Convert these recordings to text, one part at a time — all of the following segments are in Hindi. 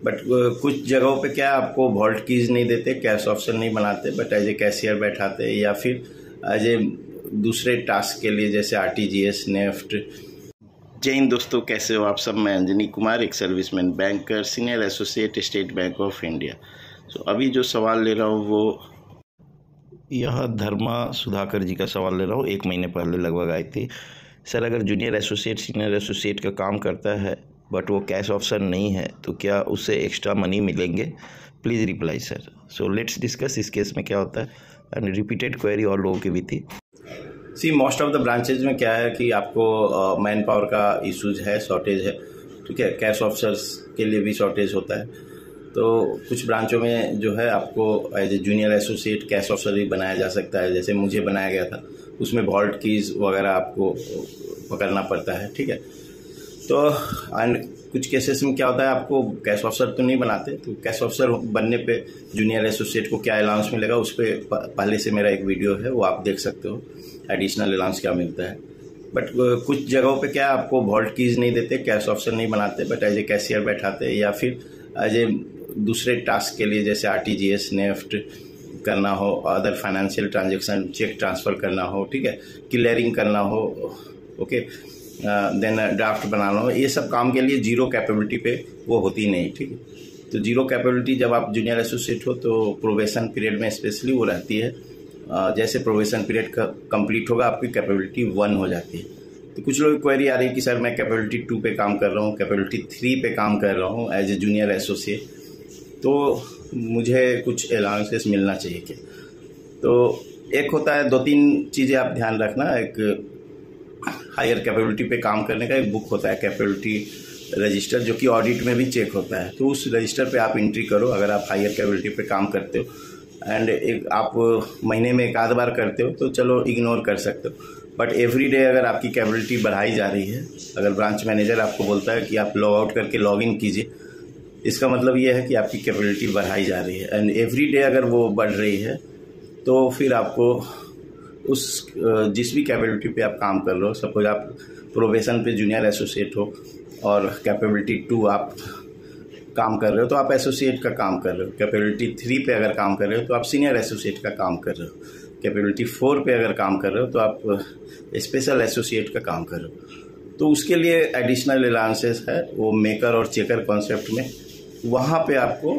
बट कुछ जगहों पे क्या आपको वॉल्ट कीज नहीं देते, कैश ऑप्शन नहीं बनाते, बट एज ए कैशियर बैठाते या फिर एज ए दूसरे टास्क के लिए जैसे आरटीजीएस, नेफ्ट। जय हिंद दोस्तों, कैसे हो आप सब। मैं अंजनी कुमार, एक serviceman, banker, senior associate, state bank of India. तो अभी जो सवाल ले रहा हूँ वो यह धर्मा सुधाकर जी का सवाल ले रहा हूँ। 1 महीने पहले लगभग आई थी। सर, अगर जूनियर एसोसिएट सीनियर एसोसिएट का काम करता है बट वो कैश ऑप्शन नहीं है तो क्या उससे एक्स्ट्रा मनी मिलेंगे? Please reply sir. So let's discuss इस केस में क्या होता है। एंड रिपीटेड क्वेरी और लोगों की भी थी। सी मोस्ट ऑफ द ब्रांचेज में क्या है कि आपको मैन पावर का इशूज है, शॉर्टेज है, ठीक है। कैश ऑफिसर्स के लिए भी शॉर्टेज होता है। तो कुछ ब्रांचों में जो है आपको as a junior associate cash officer भी बनाया जा सकता है, जैसे मुझे बनाया गया था। उसमें वॉल्ट कीज वगैरह आपको पकड़ना पड़ता है, ठीक है। तो एंड कुछ केसेस में क्या होता है, आपको कैश ऑफिसर तो नहीं बनाते, तो कैश ऑफिसर बनने पे जूनियर एसोसिएट को क्या अलाउंस मिलेगा उस पर पहले से मेरा एक वीडियो है, वो आप देख सकते हो, एडिशनल अलाउंस क्या मिलता है। बट कुछ जगहों पे क्या आपको वॉल्ट कीज नहीं देते, कैश ऑफिसर नहीं बनाते, बट एज ए कैशियर बैठाते या फिर एज ए दूसरे टास्क के लिए जैसे आरटीजीएस, नेफ्ट करना हो, other financial transaction, cheque transfer करना हो, ठीक है, क्लियरिंग करना हो, ओके, देन ड्राफ्ट बनाना हो, ये सब काम के लिए जीरो कैपेबिलिटी पे वो होती नहीं, ठीक है। तो जीरो कैपेबिलिटी जब आप जूनियर एसोसिएट हो तो प्रोबेशन पीरियड में स्पेशली वो रहती है। जैसे प्रोबेशन पीरियड कंप्लीट होगा आपकी कैपेबिलिटी 1 हो जाती है। तो कुछ लोग क्वेरी आ रही है कि सर मैं कैपेबिलिटी 2 पे काम कर रहा हूँ, कैपेबिलिटी 3 पे काम कर रहा हूँ एज ए जूनियर एसोसिएट, तो मुझे कुछ अलाउंसेस मिलना चाहिए क्या? तो एक होता है, 2-3 चीज़ें आप ध्यान रखना। एक हायर कैपेबिलिटी पे काम करने का एक बुक होता है, कैपेबिलिटी रजिस्टर, जो कि ऑडिट में भी चेक होता है। तो उस रजिस्टर पे आप एंट्री करो अगर आप हायर कैपेबिलिटी पे काम करते हो। एंड एक आप महीने में 1 आध बार करते हो तो चलो इग्नोर कर सकते हो, बट एवरी डे अगर आपकी कैपेबिलिटी बढ़ाई जा रही है, अगर ब्रांच मैनेजर आपको बोलता है कि आप लॉग आउट करके लॉग इन कीजिए, इसका मतलब ये है कि आपकी कैपेबिलिटी बढ़ाई जा रही है। एंड एवरी डे अगर वो बढ़ रही है तो फिर आपको उस जिस भी कैपेबिलिटी पे आप काम कर रहे हो, सपोज आप प्रोबेशन पे जूनियर एसोसिएट हो और कैपेबिलिटी 2 आप काम कर रहे हो तो आप एसोसिएट का काम कर रहे हो। कैपेबिलिटी 3 पे अगर काम कर रहे हो तो आप सीनियर एसोसिएट का काम कर रहे हो। कैपेबिलिटी 4 पे अगर काम कर रहे हो तो आप स्पेशल एसोसिएट का काम कर रहे हो। तो उसके लिए एडिशनल अलाउंसेस है, वो मेकर और चेकर कॉन्सेप्ट में, वहाँ पे आपको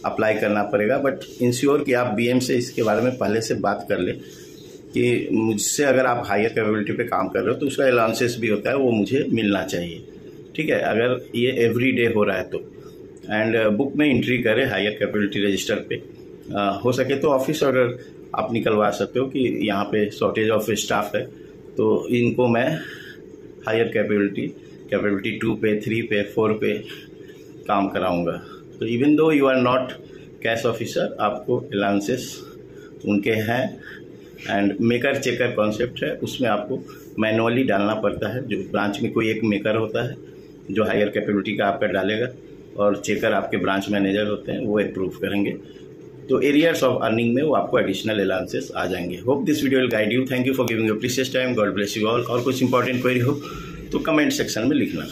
अप्लाई करना पड़ेगा। बट इंश्योर कि आप बीएम से इसके बारे में पहले से बात कर ले कि मुझसे अगर आप हायर कैपेबिलिटी पे काम कर रहे हो तो उसका अलाउंसेस भी होता है, वो मुझे मिलना चाहिए, ठीक है, अगर ये एवरी डे हो रहा है तो। एंड बुक में एंट्री करें हायर कैपेबिलिटी रजिस्टर पे। हो सके तो ऑफिस ऑर्डर आप निकलवा सकते हो कि यहाँ पे शॉर्टेज ऑफ स्टाफ है, तो इनको मैं हायर कैपेबिलिटी 2 पे, 3 पे, 4 पे काम कराऊंगा। तो even though you are not cash officer, आपको अलाउंसेस उनके हैं। एंड मेकर चेकर कॉन्सेप्ट है, उसमें आपको मैनुअली डालना पड़ता है। जो ब्रांच में कोई एक मेकर होता है जो हायर कैपेबिलिटी का आपका डालेगा, और चेकर आपके ब्रांच मैनेजर होते हैं, वो अप्रूव करेंगे। तो एरियाज ऑफ अर्निंग में वो आपको एडिशनल अलाउंसेस आ जाएंगे। Hope this video will guide you. Thank you for giving your precious time. God bless you all. और कुछ इंपॉर्टेंट क्वेरी हो तो कमेंट सेक्शन में लिखना।